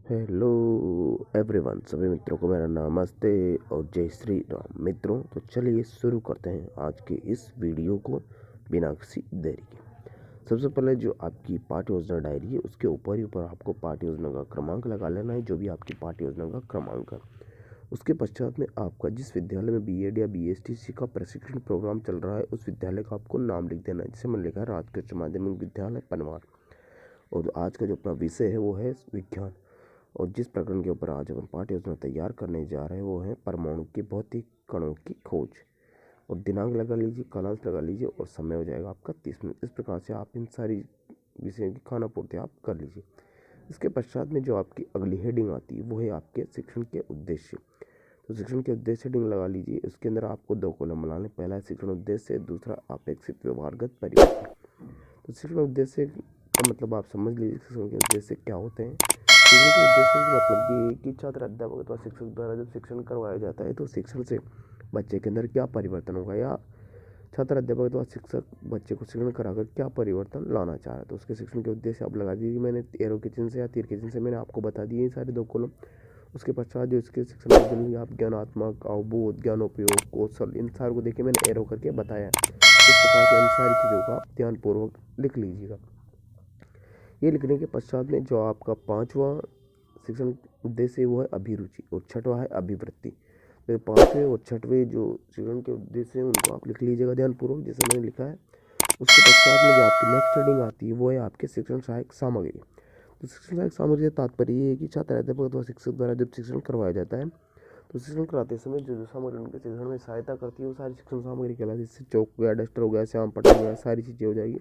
Hello everyone, सभी मित्रों को मेरा नमस्ते और जय श्री राम। मित्रों, तो चलिए शुरू करते हैं आज के इस वीडियो को बिना किसी देरी के। सबसे पहले जो आपकी पाठ्य योजना डायरी है उसके ऊपर ही ऊपर आपको पाठ्य योजना का क्रमांक लगा लेना है, जो भी आपकी पाठ्य योजना का क्रमांक है। उसके पश्चात में आपका जिस विद्यालय में बीएड या बीएसटीसी का प्रशिक्षण प्रोग्राम चल रहा है उस विद्यालय का आपको नाम लिख देना है। जैसे मैंने लिखा है राजकीय उच्च माध्यमिक विद्यालय पनवार, और आज का जो अपना विषय है वो है विज्ञान। और जिस प्रकरण के ऊपर आज अपन पाठ्य योजना तैयार करने जा रहे हैं वो है परमाणु के भौतिक कणों की खोज। और दिनांक लगा लीजिए, कालांश लगा लीजिए और समय हो जाएगा आपका 30 मिनट। इस प्रकार से आप इन सारी विषयों की खाना पूर्ति आप कर लीजिए। इसके पश्चात में जो आपकी अगली हेडिंग आती है वो है आपके शिक्षण के उद्देश्य। तो शिक्षण के उद्देश्य हेडिंग लगा लीजिए। उसके अंदर आपको 2 कॉलम बनाने, पहला है शिक्षण उद्देश्य, दूसरा अपेक्षित व्यवहारगत परिवर्तन। तो शिक्षण उद्देश्य का मतलब आप समझ लीजिए शिक्षण के उद्देश्य क्या होते हैं। शिक्षण के उद्देश्य का मतलब ये कि छात्र अध्यापक अथवा शिक्षक द्वारा जब शिक्षण करवाया जाता है तो शिक्षण से बच्चे के अंदर क्या परिवर्तन होगा, या छात्र अध्यापक अथवा शिक्षक बच्चे को शिक्षण कराकर क्या परिवर्तन लाना चाह रहा है। तो उसके शिक्षण के उद्देश्य आप लगा दीजिए। मैंने एरो के चिन्ह से या तीर के चिन्ह से मैंने आपको बता दिए सारे 2 कॉलम। उसके पश्चात जो इसके शिक्षण आप ज्ञानात्मक, अवबोध, ज्ञानोपयोग, कौशल, इन सारों को देखिए मैंने एरो करके बताया। इस प्रकार से इन सारी चीज़ों का ध्यानपूर्वक लिख लीजिएगा। ये लिखने के पश्चात में जो आपका 5वां शिक्षण उद्देश्य वो है अभिरुचि और 6वां है अभिवृत्ति। तो 5वें और 6वें जो शिक्षण के उद्देश्य हैं उनको आप लिख लीजिएगा ध्यानपूर्वक, जैसे मैंने लिखा है। उसके पश्चात में जो आपकी नेक्स्ट हेडिंग आती है वो है आपके शिक्षण सहायक सामग्री। तो शिक्षण सहायक सामग्री का तात्पर्य ये है कि छात्र अध्यापक अथवा शिक्षक द्वारा जब शिक्षण करवाया जाता है तो शिक्षण कराते समय जो सामग्री उनके शिक्षण में सहायता करती है वो सारी शिक्षण सामग्री कहलाती है। जैसे चौक हो गया, डस्टर हो गया, श्याम पट्टी हो गया, सारी चीज़ें हो जाएगी।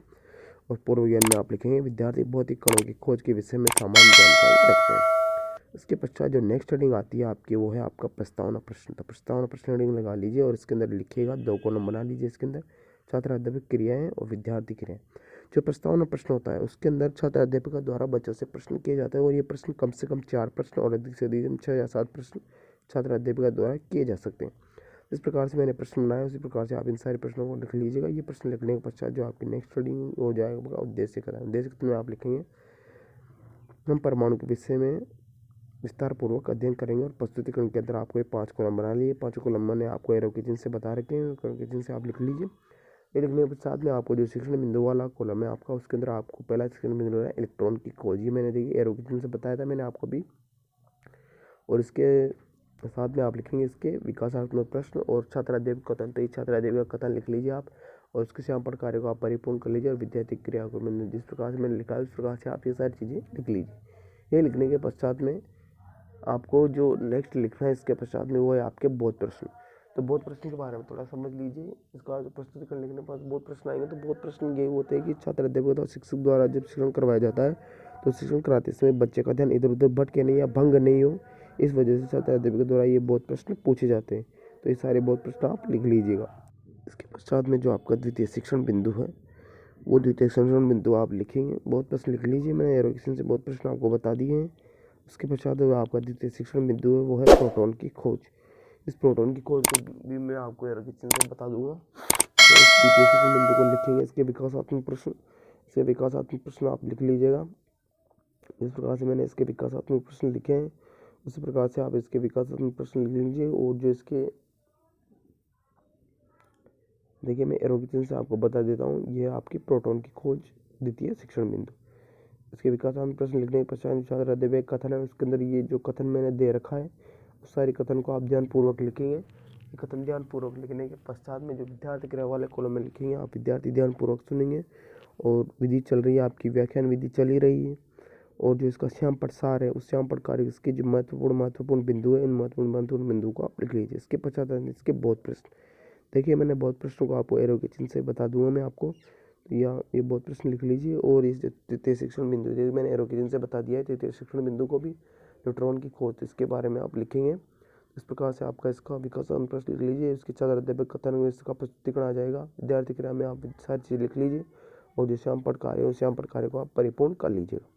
और पूर्व ज्ञान में आप लिखेंगे विद्यार्थी भौतिक कणों की खोज के विषय में सामान्य जानकारी रखते हैं। इसके पश्चात जो नेक्स्ट हेडिंग आती है आपकी वो है आपका प्रस्तावना प्रश्न। तो प्रस्तावना प्रश्न हेडिंग लगा लीजिए और इसके अंदर लिखिएगा 2 कॉलम बना लीजिए। इसके अंदर छात्र अध्यापक क्रियाएं और विद्यार्थी क्रियाएं। जो प्रस्तावना प्रश्न होता है उसके अंदर छात्र अध्यापक द्वारा बच्चों से प्रश्न किए जाते हैं और ये प्रश्न कम से कम 4 प्रश्न और अधिक से अधिक 6 या 7 प्रश्न छात्र अध्यापक द्वारा किए जा सकते हैं। इस प्रकार से मैंने प्रश्न बनाया, उसी प्रकार से आप इन सारे प्रश्नों को लिख लीजिएगा। ये प्रश्न लिखने के पश्चात जो आपकी नेक्स्ट हेडिंग हो जाएगा उद्देश्य कथन। उद्देश्य कथन में आप लिखेंगे हम परमाणु के विषय में विस्तार पूर्वक अध्ययन करेंगे। और प्रस्तुतिकरण के अंदर आपको ये 5 कॉलम बना लिए। 5 कॉलम मैंने आपको एरो के चिन्ह से बता रखे हैं, एरो के चिन्ह से आप लिख लीजिए। ये लिखने के पश्चात में आपको जो शिक्षण बिंदु वाला कॉलम है आपका उसके अंदर आपको पहला शिक्षण बिंदु है इलेक्ट्रॉन की खोज। ये मैंने देखिए एरो के चिन्ह से बताया था मैंने आपको भी। और इसके साथ में आप लिखेंगे इसके विकासात्मक प्रश्न और छात्र अध्यापक कथन। तो ये छात्र अध्यापक कथन लिख लीजिए आप और उसके श्यामपट कार्य को आप परिपूर्ण कर लीजिए। और विद्यार्थी क्रिया को मैंने जिस प्रकार से मैंने लिखा है उस प्रकार से आप ये सारी चीज़ें लिख लीजिए। ये लिखने के पश्चात में आपको जो नेक्स्ट लिखना है इसके पश्चात में वो है आपके बोध प्रश्न। तो बोध प्रश्न के बारे में थोड़ा समझ लीजिए। इसका जो प्रस्तुतिकरण लिखने के बाद बोध प्रश्न आएंगे तो बोध प्रश्न ये होते हैं कि छात्र अध्यापक और शिक्षक द्वारा जब शिक्षण करवाया जाता है तो शिक्षण कराते समय बच्चे का ध्यान इधर उधर भटके नहीं या भंग नहीं हो, इस वजह से छात्र अध्यापक द्वारा ये बोध प्रश्न पूछे जाते हैं। तो ये सारे बोध प्रश्न आप लिख लीजिएगा। इसके पश्चात में जो आपका द्वितीय शिक्षण बिंदु है वो द्वितीय शिक्षण बिंदु आप लिखेंगे। बोध प्रश्न लिख लीजिए, मैंने एरो से बोध प्रश्न आपको बता दिए हैं। उसके पश्चात जो आपका द्वितीय शिक्षण बिंदु है वो है प्रोटॉन की खोज। इस प्रोटॉन की खोज को भी मैं आपको एरो से बता दूंगा। तो इस द्वितीय शिक्षण बिंदु को लिखेंगे। इसके विकासात्मक प्रश्न, इसके विकासात्मक प्रश्न आप लिख लीजिएगा। इस प्रकार से मैंने इसके विकासात्मक प्रश्न लिखे हैं, उसी प्रकार से आप इसके विकासात्मक प्रश्न लिख लीजिए। और जो इसके देखिए मैं एरो से आपको बता देता हूँ, ये आपकी प्रोटॉन की खोज द्वितीय शिक्षण बिंदु। इसके विकासात्मक प्रश्न लिखने के पश्चात छात्र अध्यापक कथन है उसके अंदर ये जो कथन मैंने दे रखा है उस सारे कथन को आप ध्यानपूर्वक लिखेंगे। कथन ध्यानपूर्वक लिखने के पश्चात में जो विद्यार्थी क्रिया वाले कॉलम में लिखेंगे आप विद्यार्थी ध्यानपूर्वक सुनेंगे। और विधि चल रही है आपकी, व्याख्यान विधि चल ही रही है। और जो इसका श्यामपट सार है उस श्यामपट कार्य इसके जो महत्वपूर्ण बिंदु है इन महत्वपूर्ण बिंदु को आप लिख लीजिए। इसके पश्चात इसके बोध प्रश्न। देखिए मैंने बोध प्रश्नों को आपको एरो के चिन्ह से बता दूंगा मैं आपको, तो या ये बोध प्रश्न लिख लीजिए। और इस तृतीय शिक्षण बिंदु जैसे मैंने एरो के चिन्ह से बता दिया है तृतीय शिक्षण बिंदु को भी न्यूट्रॉन की खोज इसके बारे में आप लिखेंगे। इस प्रकार से आपका इसका विकासात्मक प्रश्न लिख लीजिए। इसके छात्र अध्यापक कथन में इसका प्रस्तुतिकरण आ जाएगा। विद्यार्थी क्रिया में आप सारी चीज़ लिख लीजिए और जो श्यामपट कार्य है उस श्यामपट कार्य को आप परिपूर्ण कर लीजिएगा।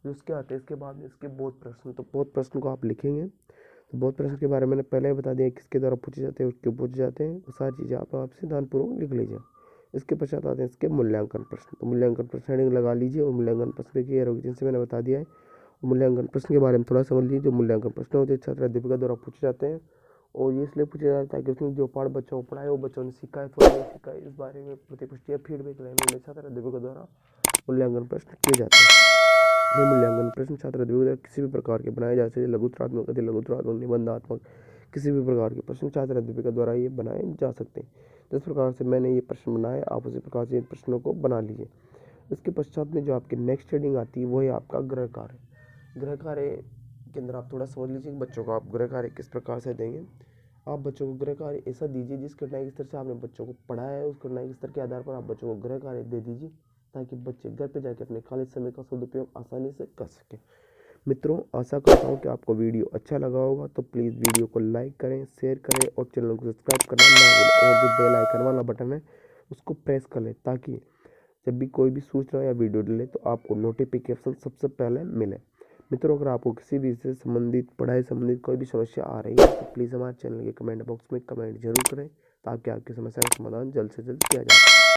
जो इसके आते हैं इसके बाद में इसके बोध प्रश्न, तो बोध प्रश्न को आप लिखेंगे। तो बोध प्रश्न के बारे में मैंने पहले ही बता दिया किसके द्वारा पूछे जाते हैं, क्यों पूछे जाते हैं, वो सारी चीज़ें आप आपसे ध्यानपूर्वक लिख लीजिए। इसके पश्चात आते हैं इसके मूल्यांकन प्रश्न। तो मूल्यांकन प्रश्न हेडिंग लगा लीजिए और मूल्यांकन प्रश्न की एरो से मैंने बता दिया है। मूल्यांकन प्रश्न के बारे में थोड़ा समझ लीजिए। जो मूल्यांकन प्रश्न होते हैं छात्र अध्यापिका द्वारा पूछे जाते हैं और ये इसलिए पूछा जाता है कि उसने जो पाठ बच्चों को पढ़ाया वो बच्चों ने सीखा है थोड़ा नहीं सीखा है, इस बारे में प्रतिपुष्टि या फीडबैक लेने के लिए छात्र अध्यापिका द्वारा मूल्यांकन प्रश्न किए जाते हैं। ये मूल्यांकन प्रश्न छात्र अध्यापिका द्वारा किसी भी प्रकार के बनाए जा सकते, लघुत्तरात्मक, अति लघुत्तरात्मक, निबंधात्मक, किसी भी प्रकार के प्रश्न छात्र अध्यापिका द्वारा ये बनाए जा सकते हैं। जिस प्रकार से मैंने ये प्रश्न बनाए आप उसी प्रकार से इन प्रश्नों को बना लीजिए। इसके पश्चात में जो आपकी नेक्स्ट हेडिंग आती है वो है आपका गृह कार्य। गृह कार्य के अंदर आप थोड़ा समझ लीजिए कि बच्चों को आप गृह कार्य किस प्रकार से देंगे। आप बच्चों को गृह कार्य ऐसा दीजिए जिस कठिनाई के स्तर से आपने बच्चों को पढ़ाया है उस कठिनाई के स्तर के आधार पर आप बच्चों को गृह कार्य दे दीजिए ताकि बच्चे घर पे जाके अपने खाली समय का सदुपयोग आसानी से कर सकें। मित्रों, आशा करता हूँ कि आपको वीडियो अच्छा लगा होगा, तो प्लीज़ वीडियो को लाइक करें, शेयर करें और चैनल को सब्सक्राइब करना ना भूलें और जो बेल आइकन वाला बटन है उसको प्रेस कर लें ताकि जब भी कोई भी सूचना या वीडियो डले तो आपको नोटिफिकेशन सबसे पहले मिले। मित्रों, अगर आपको किसी भी से संबंधित पढ़ाई संबंधित कोई भी समस्या आ रही है तो प्लीज़ हमारे चैनल के कमेंट बॉक्स में कमेंट जरूर करें ताकि आपकी समस्या का समाधान जल्द से जल्द किया जा सके।